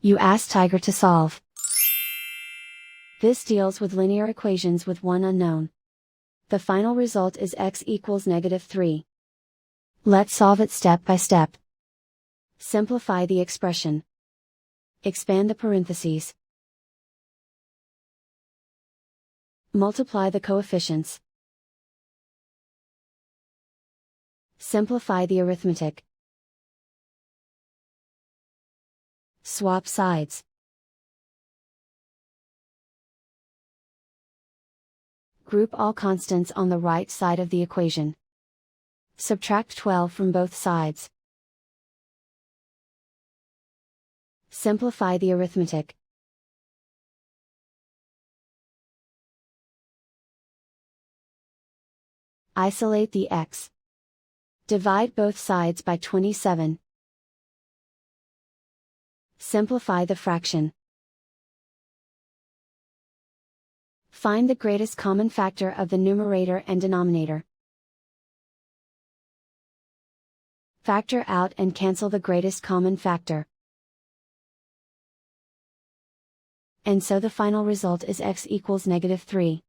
You ask Tiger to solve. This deals with linear equations with one unknown. The final result is x equals -3. Let's solve it step by step. Simplify the expression. Expand the parentheses. Multiply the coefficients. Simplify the arithmetic. Swap sides. Group all constants on the right side of the equation. Subtract 12 from both sides. Simplify the arithmetic. Isolate the x. Divide both sides by 27. Simplify the fraction. Find the greatest common factor of the numerator and denominator. Factor out and cancel the greatest common factor. And so the final result is x equals -3.